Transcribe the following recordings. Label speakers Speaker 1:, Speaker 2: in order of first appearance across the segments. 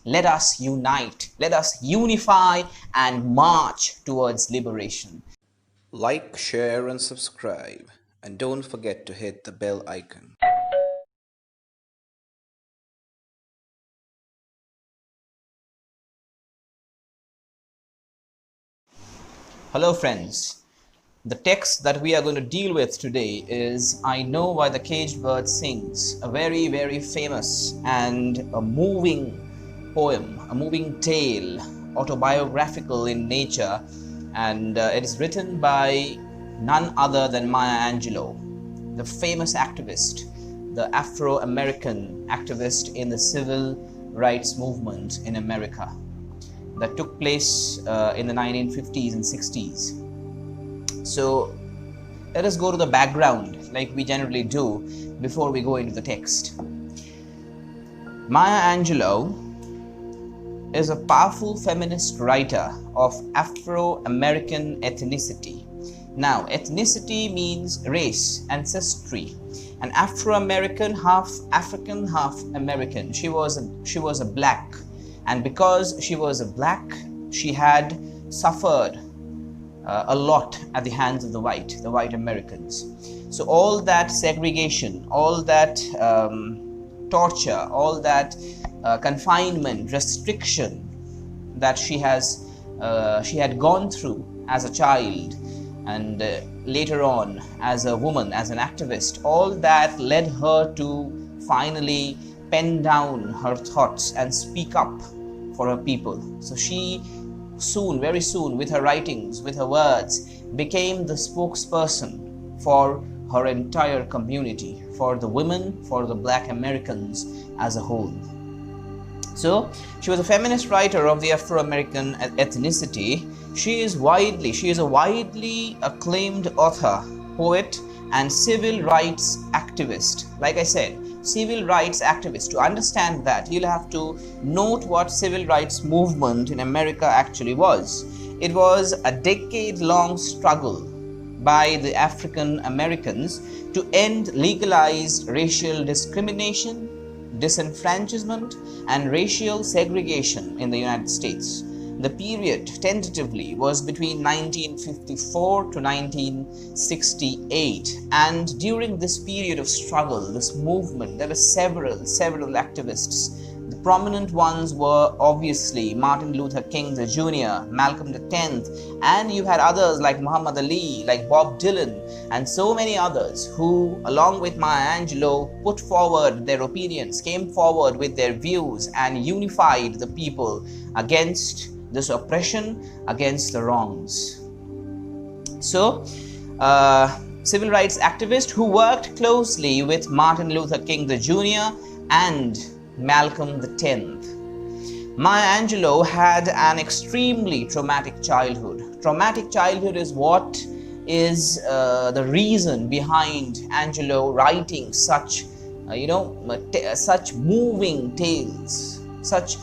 Speaker 1: Let us unite, let us unify and march towards liberation.
Speaker 2: Like, share, and subscribe. And don't forget to hit the bell icon.
Speaker 1: Hello friends, the text that we are going to deal with today is I Know Why the Caged Bird Sings, a very famous and a moving poem, a moving tale, autobiographical in nature, and it is written by none other than Maya Angelou, the famous activist, the Afro-American activist in the civil rights movement in America that took place in the 1950s and 60s. So let us go to the background like we generally do before we go into the text. Maya Angelou is a powerful feminist writer of Afro-American ethnicity. Now, ethnicity means race, ancestry. An Afro-American, half African, half American. She was a black. And because she was a black, she had suffered a lot at the hands of the white Americans. So all that segregation, all that torture, all that confinement, restriction that she had gone through as a child and later on as a woman, as an activist, all that led her to finally pen down her thoughts and speak up for her people. So she very soon, with her writings, with her words, became the spokesperson for her entire community, for the women, for the black Americans as a whole. So she was a feminist writer of the Afro-American ethnicity. She is a widely acclaimed author, poet, and civil rights activist. Like I said, civil rights activist. To understand that, you'll have to note what civil rights movement in America actually was. It was a decade-long struggle by the African Americans to end legalized racial discrimination, disenfranchisement, and racial segregation in the United States. The period tentatively was between 1954 to 1968, and during this period of struggle, this movement, there were several activists. The prominent ones were obviously Martin Luther King Jr., Malcolm X, and you had others like Muhammad Ali, like Bob Dylan, and so many others who, along with Maya Angelou, put forward their opinions, came forward with their views, and unified the people against this oppression, against the wrongs. So, civil rights activist who worked closely with Martin Luther King Jr. and Malcolm X. Maya Angelou had an extremely traumatic childhood. Traumatic childhood is what is the reason behind Angelou writing such, such moving tales, such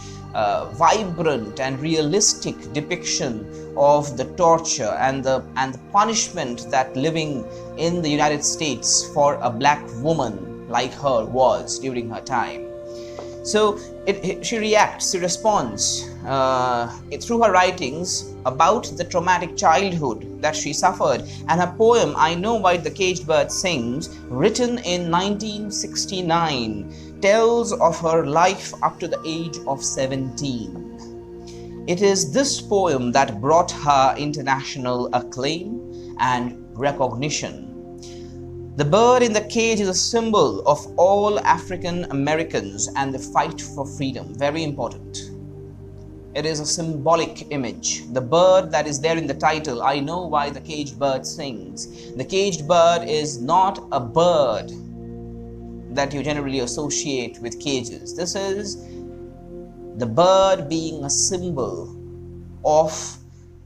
Speaker 1: vibrant and realistic depiction of the torture and the punishment that living in the United States for a black woman like her was during her time. So she responds through her writings about the traumatic childhood that she suffered, and her poem I Know Why the Caged Bird Sings, written in 1969, tells of her life up to the age of 17. It is this poem that brought her international acclaim and recognition. The bird in the cage is a symbol of all African Americans and the fight for freedom. Very important. It is a symbolic image. The bird that is there in the title, I Know Why the Caged Bird Sings. The caged bird is not a bird that you generally associate with cages. This is the bird being a symbol of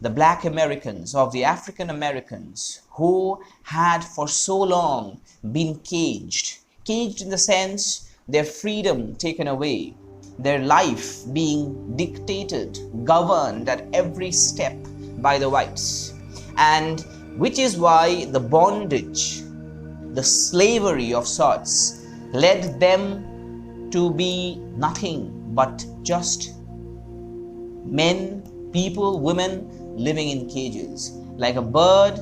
Speaker 1: the black Americans, of the African Americans who had for so long been caged. Caged in the sense their freedom taken away, their life being dictated, governed at every step by the whites. And which is why the bondage, the slavery of sorts, led them to be nothing but just Men, people, women living in cages, like a bird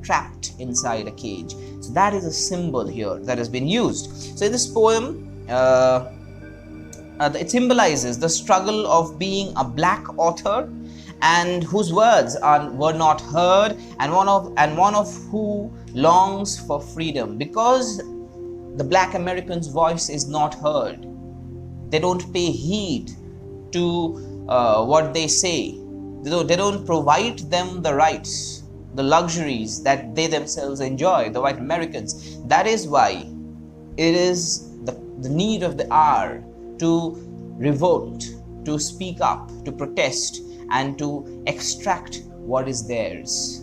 Speaker 1: trapped inside a cage. So that is a symbol here that has been used. So in this poem, it symbolizes the struggle of being a black author and whose words were not heard, and one of who longs for freedom, because the black American's voice is not heard. They don't pay heed to what they say. They don't provide them the rights, the luxuries that they themselves enjoy, the white Americans. That is why it is the need of the hour to revolt, to speak up, to protest, and to extract what is theirs.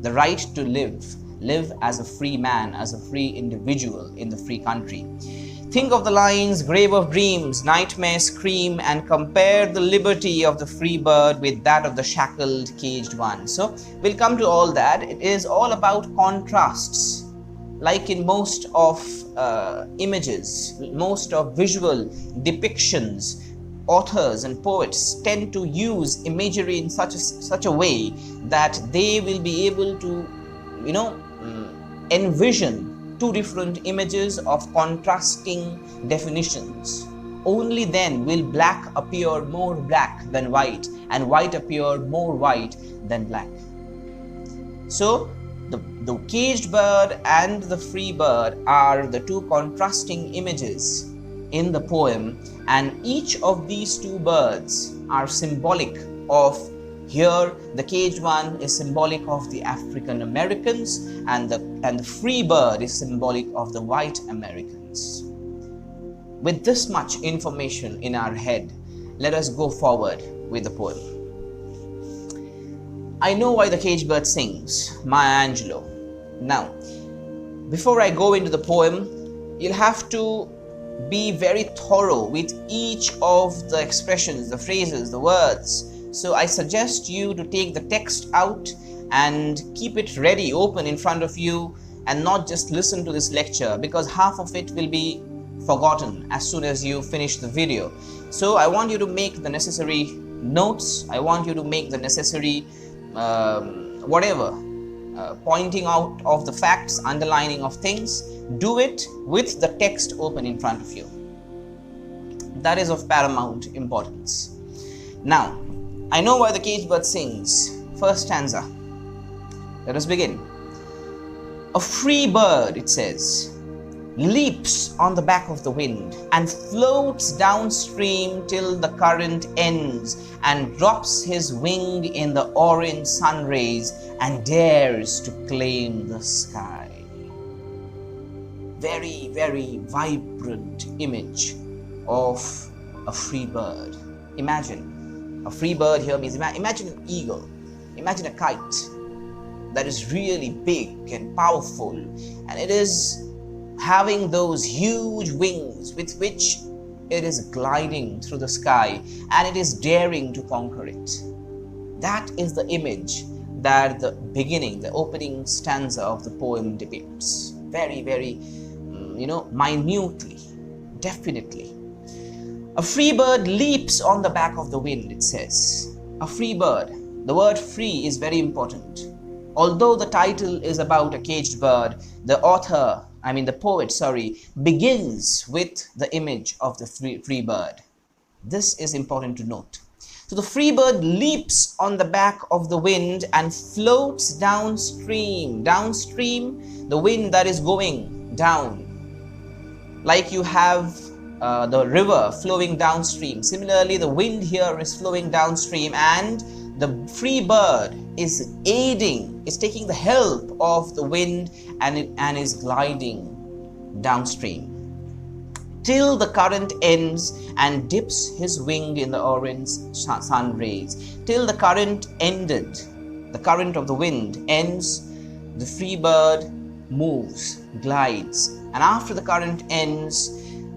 Speaker 1: The right to live as a free man, as a free individual in the free country. Think of the lines, grave of dreams, nightmares scream, and compare the liberty of the free bird with that of the shackled, caged one. So we'll come to all that. It is all about contrasts. Like in most of images, most of visual depictions, authors and poets tend to use imagery in such a way that they will be able to, envision two different images of contrasting definitions. Only then will black appear more black than white, and white appear more white than black. So the caged bird and the free bird are the two contrasting images in the poem, and each of these two birds are symbolic of, here the caged one is symbolic of the African Americans, and the free bird is symbolic of the white Americans. With this much information in our head, let us go forward with the poem. I know why the caged bird sings, Maya Angelou. Now, before I go into the poem, you'll have to be very thorough with each of the expressions, the phrases, the words. So I suggest you to take the text out and keep it ready, open in front of you, and not just listen to this lecture, because half of it will be forgotten as soon as you finish the video. So I want you to make the necessary notes. I want you to make the necessary pointing out of the facts, underlining of things. Do it with the text open in front of you. That is of paramount importance. Now, I know why the caged bird sings. First stanza. Let us begin. A free bird, it says, leaps on the back of the wind and floats downstream till the current ends, and drops his wing in the orange sun rays and dares to claim the sky. Very, very vibrant image of a free bird. Imagine, a free bird here means, imagine an eagle, imagine a kite that is really big and powerful, and it is having those huge wings with which it is gliding through the sky, and it is daring to conquer it. That is the image that the beginning, the opening stanza of the poem depicts. Very, very, minutely, definitely. A free bird leaps on the back of the wind, it says. A free bird. The word free is very important. Although the title is about a caged bird, the poet, begins with the image of the free bird. This is important to note. So the free bird leaps on the back of the wind and floats downstream. Downstream, the wind that is going down. Like you have the river flowing downstream. Similarly, the wind here is flowing downstream, and the free bird is aiding, is taking the help of the wind and is gliding downstream till the current ends and dips his wing in the orange sun rays. Till the current ended, the current of the wind ends, the free bird moves, glides, and after the current ends,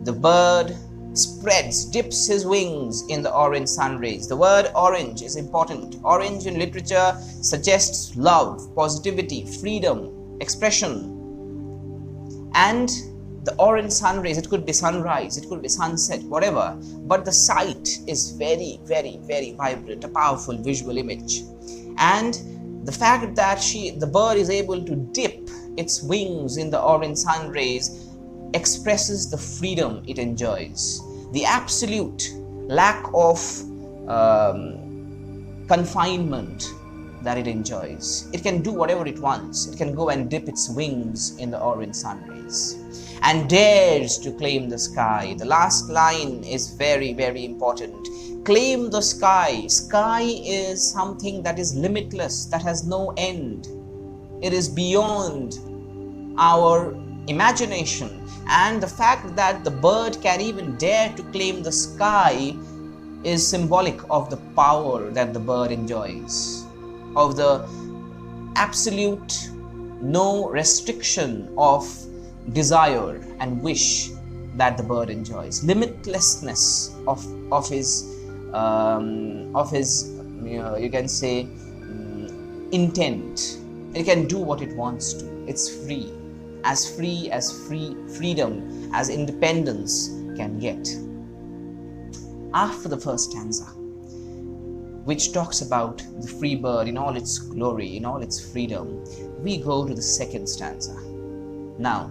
Speaker 1: the bird spreads, dips his wings in the orange sun rays. The word orange is important. Orange in literature suggests love, positivity, freedom, expression. And the orange sun rays, it could be sunrise, it could be sunset, whatever, but the sight is very, very, very vibrant, a powerful visual image. And the fact that the bird is able to dip its wings in the orange sun rays expresses the freedom it enjoys, the absolute lack of confinement that it enjoys. It can do whatever it wants. It can go and dip its wings in the orange sun rays and dares to claim the sky. The last line is very, very important. Claim the sky. Sky is something that is limitless, that has no end. It is beyond our imagination. And the fact that the bird can even dare to claim the sky is symbolic of the power that the bird enjoys, of the absolute no restriction of desire and wish that the bird enjoys, limitlessness of his you can say intent. It can do what it wants to. It's free as freedom, as independence can get. After the first stanza, which talks about the free bird in all its glory, in all its freedom, we go to the second stanza. Now,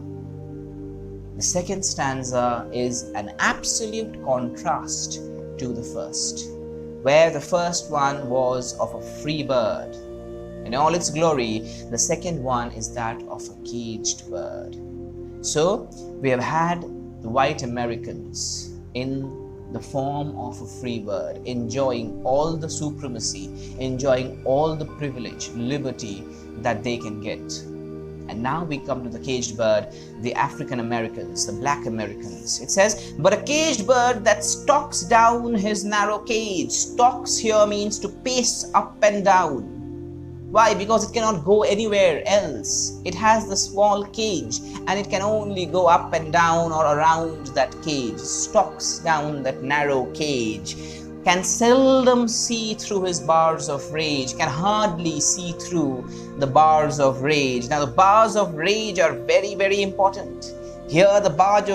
Speaker 1: the second stanza is an absolute contrast to the first, where the first one was of a free bird in all its glory. The second one is that of a caged bird. So we have had the white Americans in the form of a free bird, enjoying all the supremacy, enjoying all the privilege, liberty that they can get. And now we come to the caged bird, the African Americans, the black Americans. It says, but a caged bird that stalks down his narrow cage. Stalks here means to pace up and down. Why? Because it cannot go anywhere else. It has the small cage and it can only go up and down or around that cage. Stalks down that narrow cage. Can seldom see through his bars of rage. Can hardly see through the bars of rage. Now the bars of rage are very, very important. Here the bars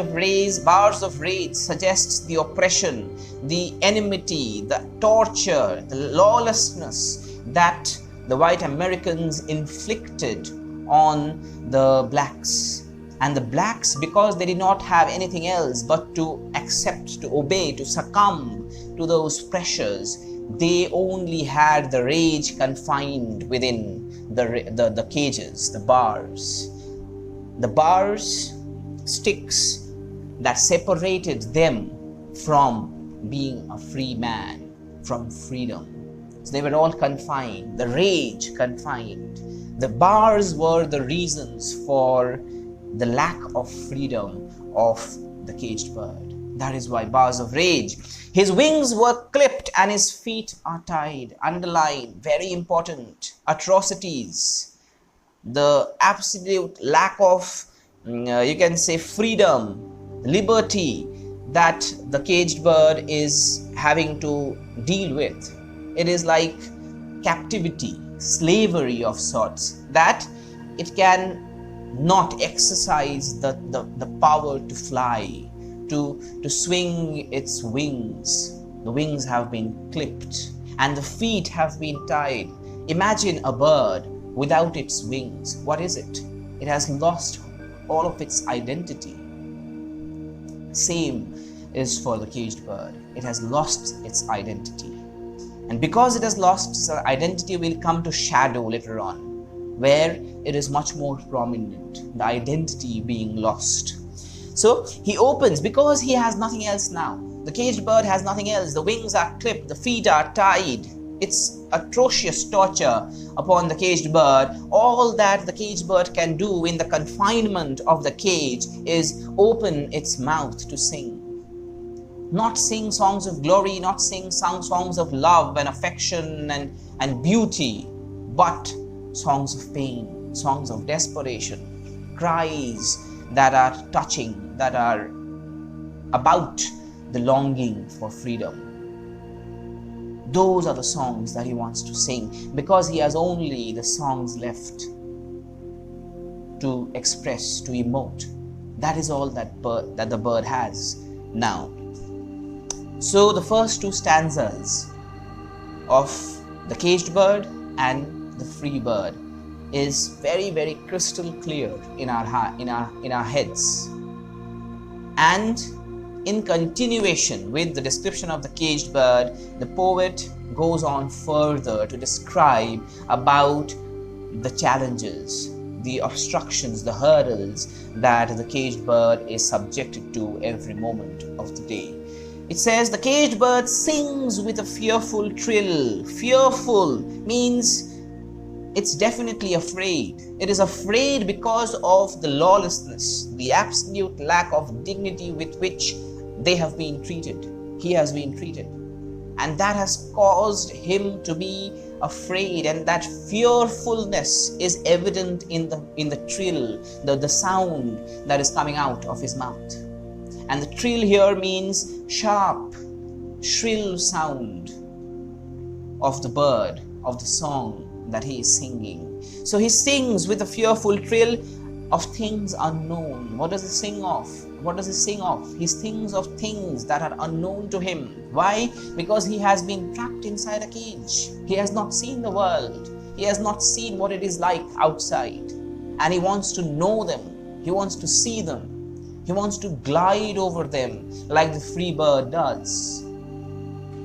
Speaker 1: of rage suggests the oppression, the enmity, the torture, the lawlessness that the white Americans inflicted on the blacks. And the blacks, because they did not have anything else but to accept, to obey, to succumb to those pressures, they only had the rage confined within the cages, the bars. The bars, sticks that separated them from being a free man, from freedom. So they were all confined, the rage confined. The bars were the reasons for the lack of freedom of the caged bird. That is why bars of rage. His wings were clipped and his feet are tied. Underline, very important, atrocities. The absolute lack of, you can say, freedom, liberty that the caged bird is having to deal with. It is like captivity, slavery of sorts, that it can not exercise the power to fly, to swing its wings. The wings have been clipped and the feet have been tied. Imagine a bird without its wings. What is it? It has lost all of its identity. Same is for the caged bird. It has lost its identity. And because it has lost its identity, we'll come to shadow later on, where it is much more prominent, the identity being lost. So he opens because he has nothing else now. The caged bird has nothing else. The wings are clipped, the feet are tied. It's atrocious torture upon the caged bird. All that the caged bird can do in the confinement of the cage is open its mouth to sing. Not sing songs of glory, not sing songs of love and affection and beauty, but songs of pain, songs of desperation, cries that are touching, that are about the longing for freedom. Those are the songs that he wants to sing, because he has only the songs left to express, to emote That is all that the bird has now. So the first two stanzas of the caged bird and the free bird is very, very crystal clear in our heads. And in continuation with the description of the caged bird, the poet goes on further to describe about the challenges, the obstructions, the hurdles that the caged bird is subjected to every moment of the day. It says, the caged bird sings with a fearful trill. Fearful means it's definitely afraid. It is afraid because of the lawlessness, the absolute lack of dignity with which they have been treated. He has been treated. And that has caused him to be afraid, and that fearfulness is evident in the trill, the sound that is coming out of his mouth. And the trill here means sharp, shrill sound of the bird, of the song that he is singing. So he sings with a fearful trill of things unknown. What does he sing of? What does he sing of? He sings of things that are unknown to him. Why? Because he has been trapped inside a cage. He has not seen the world. He has not seen what it is like outside. And he wants to know them. He wants to see them. He wants to glide over them like the free bird does.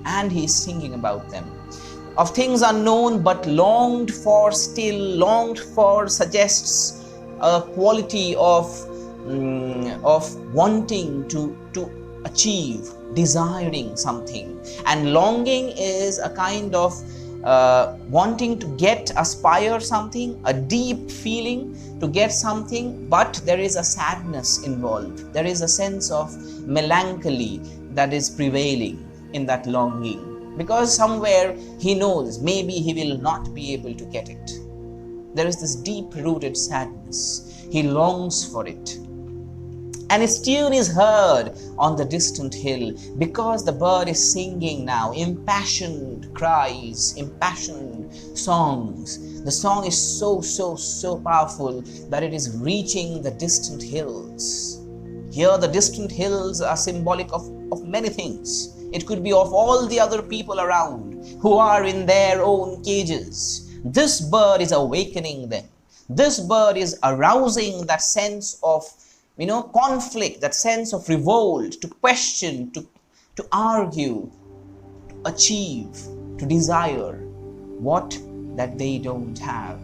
Speaker 1: And he is singing about them. Of things unknown but longed for still. Longed for suggests a quality of wanting to achieve, desiring something. And longing is a kind of wanting to get, aspire something, a deep feeling to get something, but there is a sadness involved. There is a sense of melancholy that is prevailing in that longing. Because somewhere he knows maybe he will not be able to get it. There is this deep-rooted sadness. He longs for it. And his tune is heard on the distant hill because the bird is singing now impassioned cries, impassioned songs. The song is so powerful that it is reaching the distant hills. Here the distant hills are symbolic of many things. It could be of all the other people around who are in their own cages. This bird is awakening them. This bird is arousing that sense of conflict, that sense of revolt, to question, to argue, to achieve, to desire what that they don't have,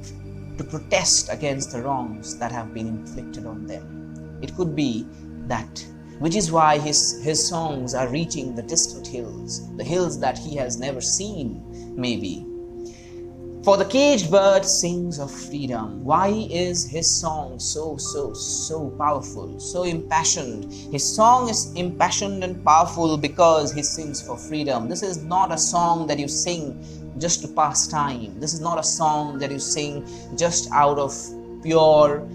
Speaker 1: to protest against the wrongs that have been inflicted on them. It could be that, which is why his songs are reaching the distant hills, the hills that he has never seen, maybe. For the caged bird sings of freedom. Why is his song so powerful, so impassioned? His song is impassioned and powerful because he sings for freedom. This is not a song that you sing just to pass time. This is not a song that you sing just out of pure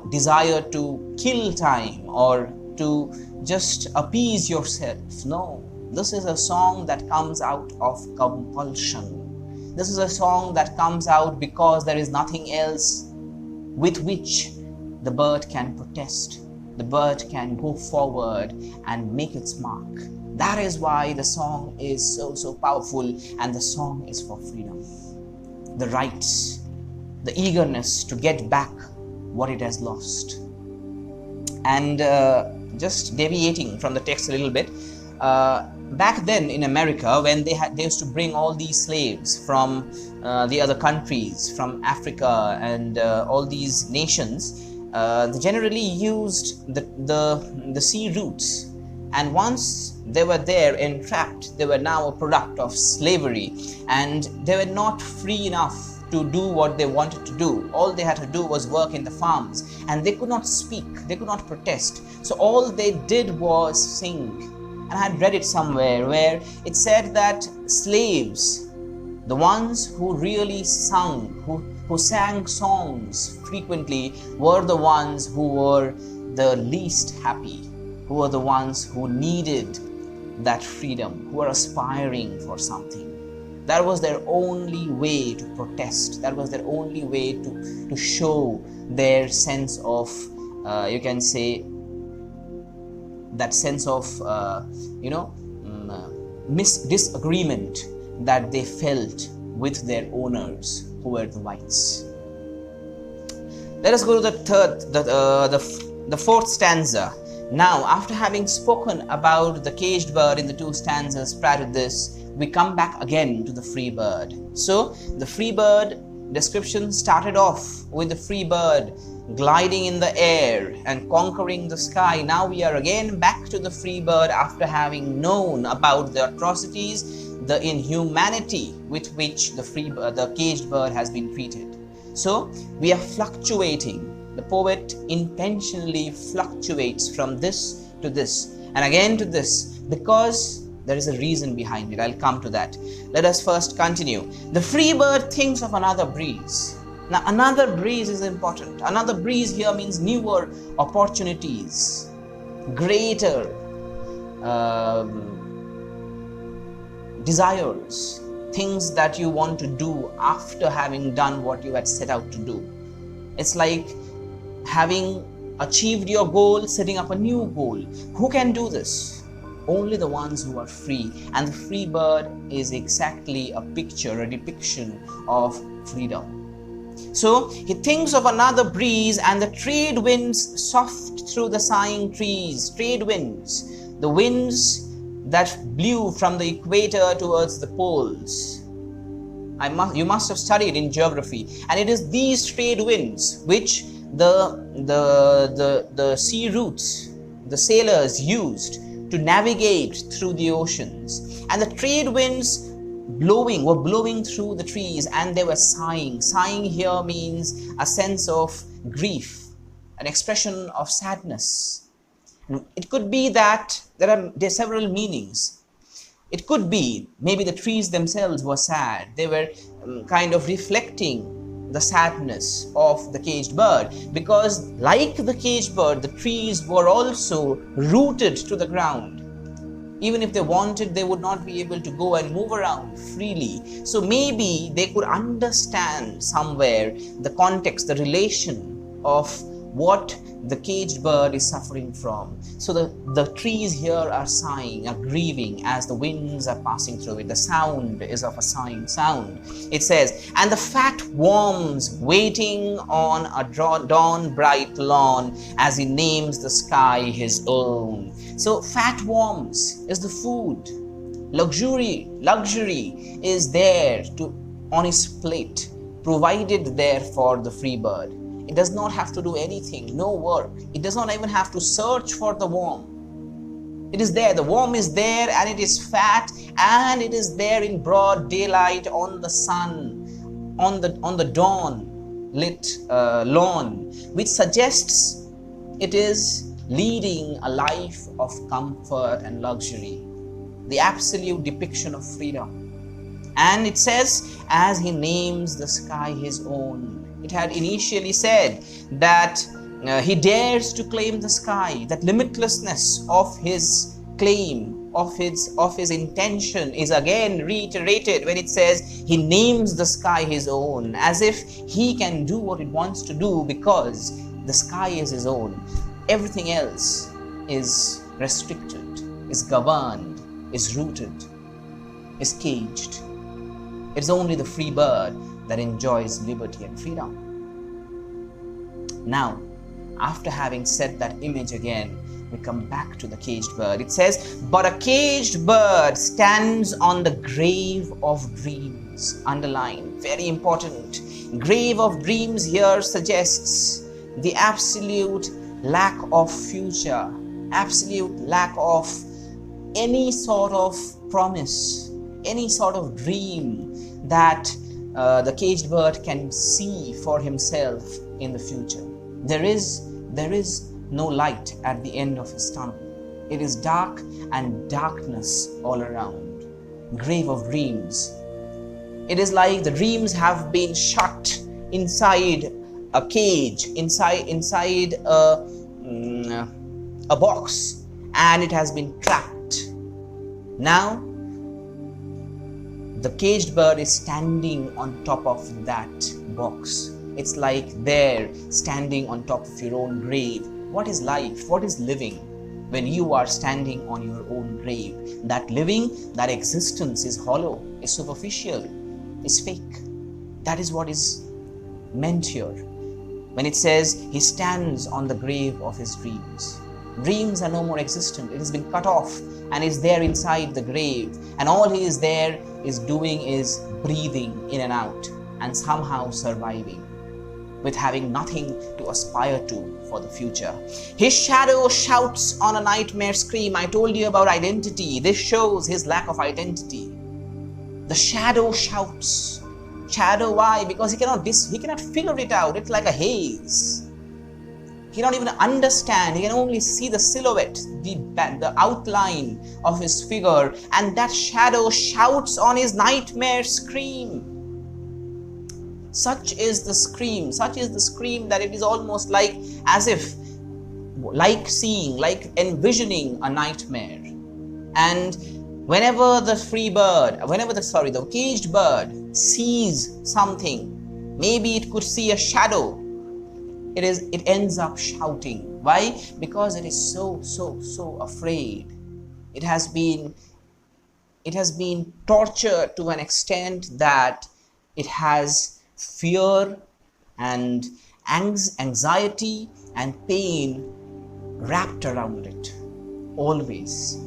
Speaker 1: desire to kill time or to just appease yourself. No. This is a song that comes out of compulsion. This is a song that comes out because there is nothing else with which the bird can protest. The bird can go forward and make its mark. That is why the song is so powerful, and the song is for freedom. The rights, the eagerness to get back what it has lost. And just deviating from the text a little bit, back then in America, when they used to bring all these slaves from the other countries, from Africa and all these nations, they generally used the sea routes. And once they were there entrapped, they were now a product of slavery, and they were not free enough to do what they wanted to do. All they had to do was work in the farms, and they could not speak, they could not protest. So all they did was sing. And I had read it somewhere where it said that slaves, the ones who really sung, who sang songs frequently, were the ones who were the least happy, who were the ones who needed that freedom, who were aspiring for something. That was their only way to protest. That was their only way to show their sense of, you can say, that sense of, disagreement that they felt with their owners, who were the whites. Let us go to the fourth stanza. Now, after having spoken about the caged bird in the two stanzas prior to this, we come back again to the free bird. So, the free bird description started off with the free bird gliding in the air and conquering the sky. Now we are again back to the free bird after having known about the atrocities, the inhumanity with which the caged bird has been treated. So, we are fluctuating. The poet intentionally fluctuates from this to this and again to this because there is a reason behind it. I'll come to that. Let us first continue. The free bird thinks of another breeze. Now, another breeze is important. Another breeze here means newer opportunities, greater desires, things that you want to do after having done what you had set out to do. It's like having achieved your goal, setting up a new goal. Who can do this? Only the ones who are free. And the free bird is exactly a picture, a depiction of freedom. So he thinks of another breeze, and the trade winds soft through the sighing trees. Trade winds, the winds that blew from the equator towards the poles. You must have studied in geography, and it is these trade winds which the sea routes, the sailors used to navigate through the oceans. And the trade winds were blowing through the trees, and they were sighing. Sighing here means a sense of grief, an expression of sadness. It could be that there are several meanings. It could be maybe the trees themselves were sad. They were kind of reflecting the sadness of the caged bird, because like the caged bird, the trees were also rooted to the ground. Even if they wanted, they would not be able to go and move around freely. So maybe they could understand somewhere the context, the relation of what the caged bird is suffering from. So the trees here are sighing, are grieving as the winds are passing through it. The sound is of a sighing sound. It says, and the fat worms waiting on a dawn bright lawn as he names the sky his own. So fat worms is the food. Luxury is there on his plate, provided there for the free bird. It does not have to do anything, no work. It does not even have to search for the worm. It is there. The worm is there, and it is fat, and it is there in broad daylight on the sun, on the dawn lit lawn, which suggests it is leading a life of comfort and luxury, the absolute depiction of freedom. And it says, as he names the sky his own. It had initially said that he dares to claim the sky. That limitlessness of his claim, of his intention is again reiterated when it says he names the sky his own, as if he can do what it wants to do because the sky is his own. Everything else is restricted, is governed, is rooted, is caged. It's only the free bird that enjoys liberty and freedom. Now, after having set that image again, we come back to the caged bird. It says, but a caged bird stands on the grave of dreams. Underline, very important. Grave of dreams here suggests the absolute lack of future, absolute lack of any sort of promise, any sort of dream that the caged bird can see for himself in the future. There is no light at the end of his tunnel. It is dark and darkness all around. Grave of dreams. It is like the dreams have been shut inside a cage, inside a box, and it has been trapped. Now, the caged bird is standing on top of that box. It's like they're standing on top of your own grave. What is life? What is living? When you are standing on your own grave, that living, that existence is hollow, is superficial, is fake. That is what is meant here. When it says he stands on the grave of his dreams. Dreams are no more existent. It has been cut off and is there inside the grave. And all he is there is doing is breathing in and out and somehow surviving, with having nothing to aspire to for the future. His shadow shouts on a nightmare scream. I told you about identity. This shows his lack of identity. The shadow shouts. Shadow, why? Because he cannot figure it out. It's like a haze. He cannot even understand. He can only see the silhouette, the outline of his figure, and that shadow shouts on his nightmare scream. Such is the scream that it is almost like as if, like seeing, like envisioning a nightmare. And whenever the caged bird sees something, maybe it could see a shadow, it ends up shouting. Why? Because it is so afraid. It has been tortured to an extent that it has fear and anxiety and pain wrapped around it always.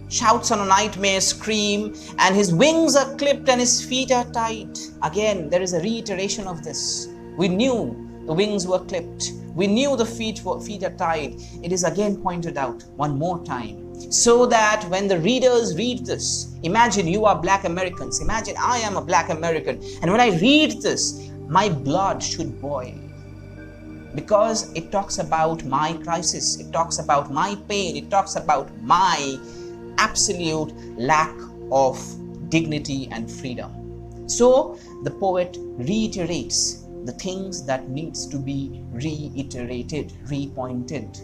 Speaker 1: Shouts on a nightmare scream, and his wings are clipped and his feet are tied. Again, there is a reiteration of this. We knew the wings were clipped. We knew the feet are tied. It is again pointed out one more time, so that when the readers read this, imagine you are Black Americans, imagine I am a Black American, and when I read this, my blood should boil, because it talks about my crisis, it talks about my pain, it talks about my absolute lack of dignity and freedom. So the poet reiterates the things that needs to be reiterated, repointed.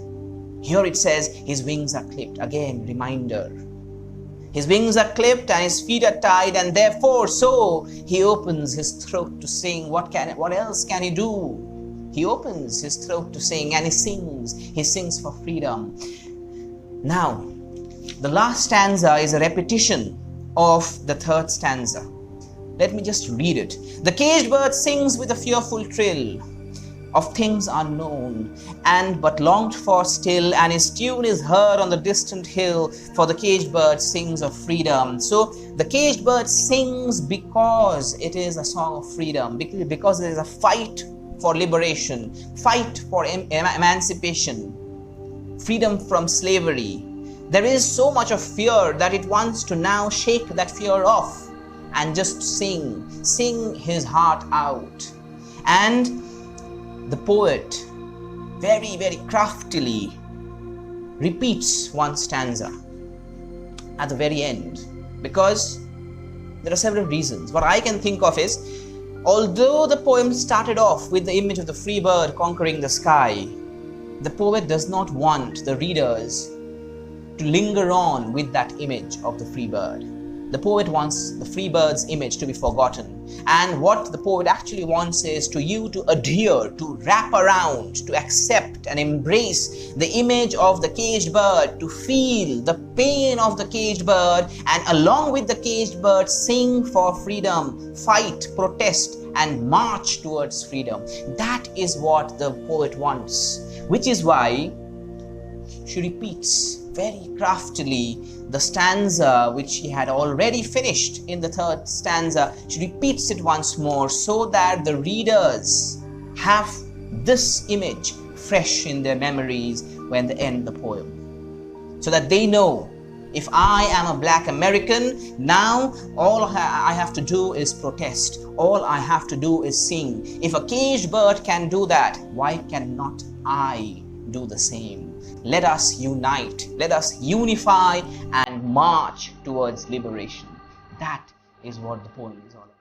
Speaker 1: Here it says his wings are clipped. Again, reminder. His wings are clipped and his feet are tied, and therefore so he opens his throat to sing. What else can he do? He opens his throat to sing, and he sings for freedom. Now, the last stanza is a repetition of the third stanza. Let me just read it. The caged bird sings with a fearful trill of things unknown and but longed for still, and his tune is heard on the distant hill, for the caged bird sings of freedom. So the caged bird sings because it is a song of freedom, because it is a fight for liberation, fight for emancipation, freedom from slavery. There is so much of fear that it wants to now shake that fear off and just sing his heart out. And the poet very, very craftily repeats one stanza at the very end, because there are several reasons. What I can think of is, although the poem started off with the image of the free bird conquering the sky, the poet does not want the readers to linger on with that image of the free bird. The poet wants the free bird's image to be forgotten. And what the poet actually wants is to you to adhere, to wrap around, to accept and embrace the image of the caged bird, to feel the pain of the caged bird, and along with the caged bird, sing for freedom, fight, protest, and march towards freedom. That is what the poet wants, which is why she repeats very craftily the stanza which she had already finished in the third stanza. She repeats it once more so that the readers have this image fresh in their memories when they end the poem, so that they know, if I am a Black American, now all I have to do is protest. All I have to do is sing. If a caged bird can do that, why cannot I do the same? Let us unite, let us unify and march towards liberation. That is what the poem is all about.